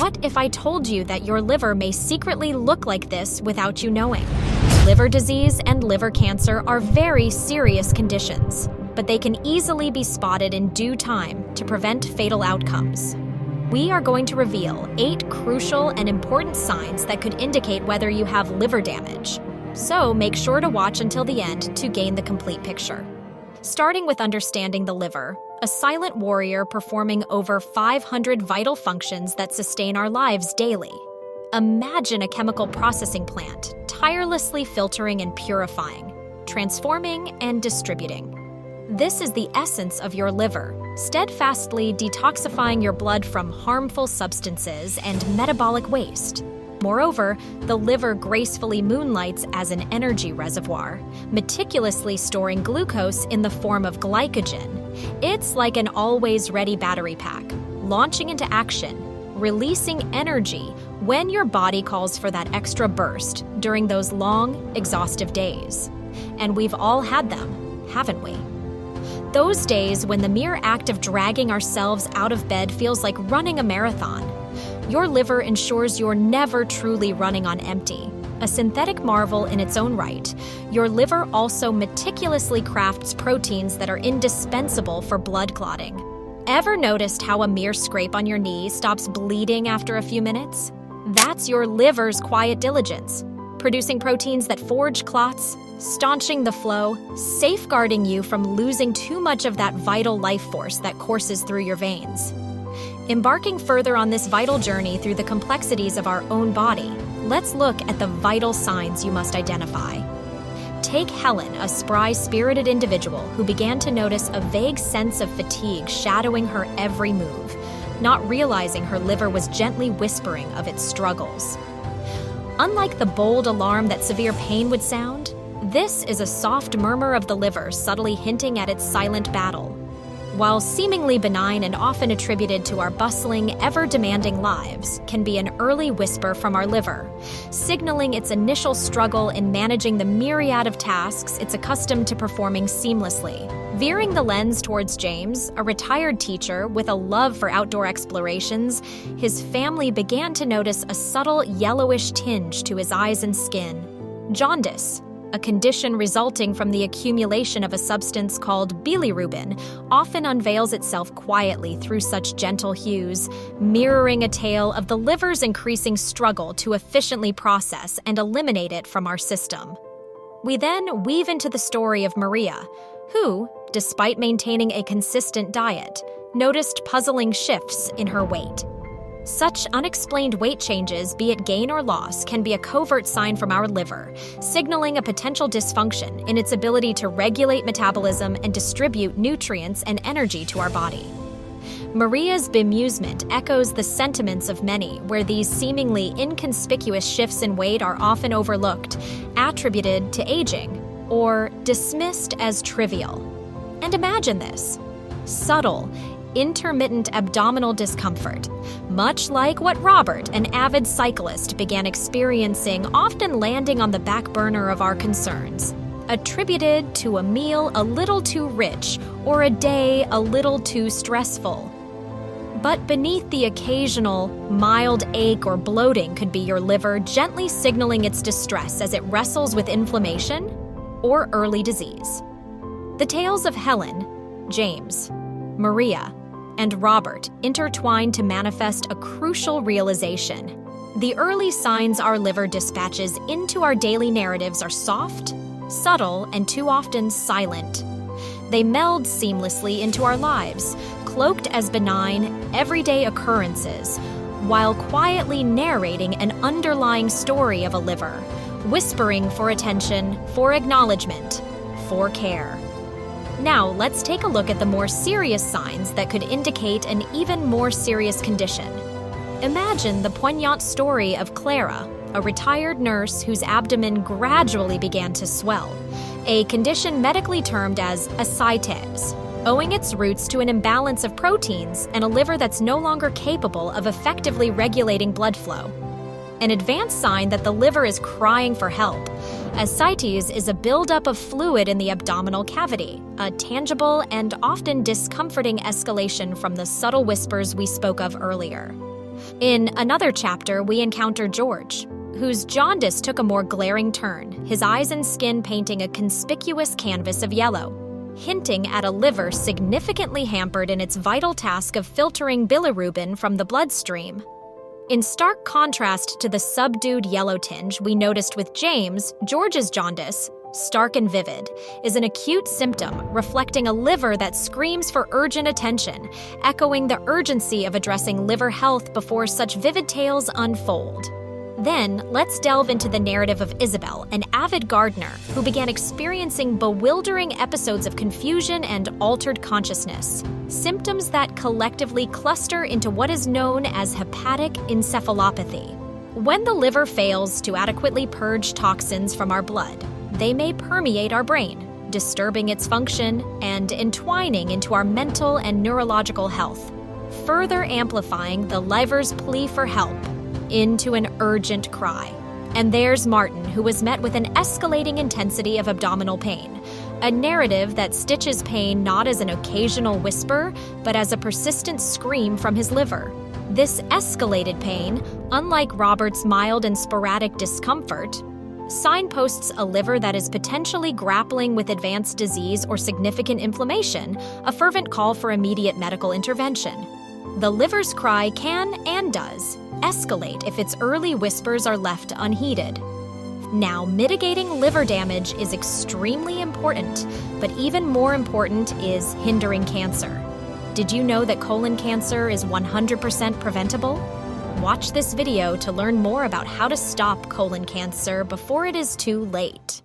what if I told you that your liver may secretly look like this without you knowing? Liver disease and liver cancer are very serious conditions, but they can easily be spotted in due time to prevent fatal outcomes. We are going to reveal 8 crucial and important signs that could indicate whether you have liver damage. So make sure to watch until the end to gain the complete picture. Starting with understanding the liver, a silent warrior performing over 500 vital functions that sustain our lives daily. Imagine a chemical processing plant, tirelessly filtering and purifying, transforming and distributing. This is the essence of your liver, steadfastly detoxifying your blood from harmful substances and metabolic waste. Moreover, the liver gracefully moonlights as an energy reservoir, meticulously storing glucose in the form of glycogen. It's like an always-ready battery pack, launching into action, releasing energy when your body calls for that extra burst during those long, exhaustive days. And we've all had them, haven't we? Those days when the mere act of dragging ourselves out of bed feels like running a marathon. Your liver ensures you're never truly running on empty. A synthetic marvel in its own right, your liver also meticulously crafts proteins that are indispensable for blood clotting. Ever noticed how a mere scrape on your knee stops bleeding after a few minutes? That's your liver's quiet diligence, producing proteins that forge clots, staunching the flow, safeguarding you from losing too much of that vital life force that courses through your veins. Embarking further on this vital journey through the complexities of our own body, let's look at the vital signs you must identify. Take Helen, a spry, spirited individual who began to notice a vague sense of fatigue shadowing her every move, not realizing her liver was gently whispering of its struggles. Unlike the bold alarm that severe pain would sound, this is a soft murmur of the liver subtly hinting at its silent battle. While seemingly benign and often attributed to our bustling, ever-demanding lives, can be an early whisper from our liver, signaling its initial struggle in managing the myriad of tasks it's accustomed to performing seamlessly. Veering the lens towards James, a retired teacher with a love for outdoor explorations, his family began to notice a subtle yellowish tinge to his eyes and skin. Jaundice, a condition resulting from the accumulation of a substance called bilirubin, often unveils itself quietly through such gentle hues, mirroring a tale of the liver's increasing struggle to efficiently process and eliminate it from our system. We then weave into the story of Maria, who, despite maintaining a consistent diet, noticed puzzling shifts in her weight. Such unexplained weight changes, be it gain or loss, can be a covert sign from our liver, signaling a potential dysfunction in its ability to regulate metabolism and distribute nutrients and energy to our body. Maria's bemusement echoes the sentiments of many, where these seemingly inconspicuous shifts in weight are often overlooked, attributed to aging, or dismissed as trivial. And imagine this: subtle, intermittent abdominal discomfort, much like what Robert, an avid cyclist, began experiencing, often landing on the back burner of our concerns, attributed to a meal a little too rich or a day a little too stressful. But beneath the occasional mild ache or bloating could be your liver gently signaling its distress as it wrestles with inflammation or early disease. The tales of Helen, James, Maria, and Robert intertwine to manifest a crucial realization. The early signs our liver dispatches into our daily narratives are soft, subtle, and too often silent. They meld seamlessly into our lives, cloaked as benign, everyday occurrences, while quietly narrating an underlying story of a liver, whispering for attention, for acknowledgement, for care. Now, let's take a look at the more serious signs that could indicate an even more serious condition. Imagine the poignant story of Clara, a retired nurse whose abdomen gradually began to swell, a condition medically termed as ascites, owing its roots to an imbalance of proteins and a liver that's no longer capable of effectively regulating blood flow. An advanced sign that the liver is crying for help. Ascites is a buildup of fluid in the abdominal cavity, a tangible and often discomforting escalation from the subtle whispers we spoke of earlier. In another chapter, we encounter George, whose jaundice took a more glaring turn, his eyes and skin painting a conspicuous canvas of yellow, hinting at a liver significantly hampered in its vital task of filtering bilirubin from the bloodstream. In stark contrast to the subdued yellow tinge we noticed with James, George's jaundice, stark and vivid, is an acute symptom reflecting a liver that screams for urgent attention, echoing the urgency of addressing liver health before such vivid tales unfold. Then, let's delve into the narrative of Isabel, an avid gardener who began experiencing bewildering episodes of confusion and altered consciousness, symptoms that collectively cluster into what is known as hepatic encephalopathy. When the liver fails to adequately purge toxins from our blood, they may permeate our brain, disturbing its function and entwining into our mental and neurological health, further amplifying the liver's plea for help into an urgent cry. And there's Martin, who was met with an escalating intensity of abdominal pain, a narrative that stitches pain not as an occasional whisper, but as a persistent scream from his liver. This escalated pain, unlike Robert's mild and sporadic discomfort, signposts a liver that is potentially grappling with advanced disease or significant inflammation, a fervent call for immediate medical intervention. The liver's cry can, and does, escalate if its early whispers are left unheeded. Now, mitigating liver damage is extremely important, but even more important is hindering cancer. Did you know that colon cancer is 100% preventable? Watch this video to learn more about how to stop colon cancer before it is too late.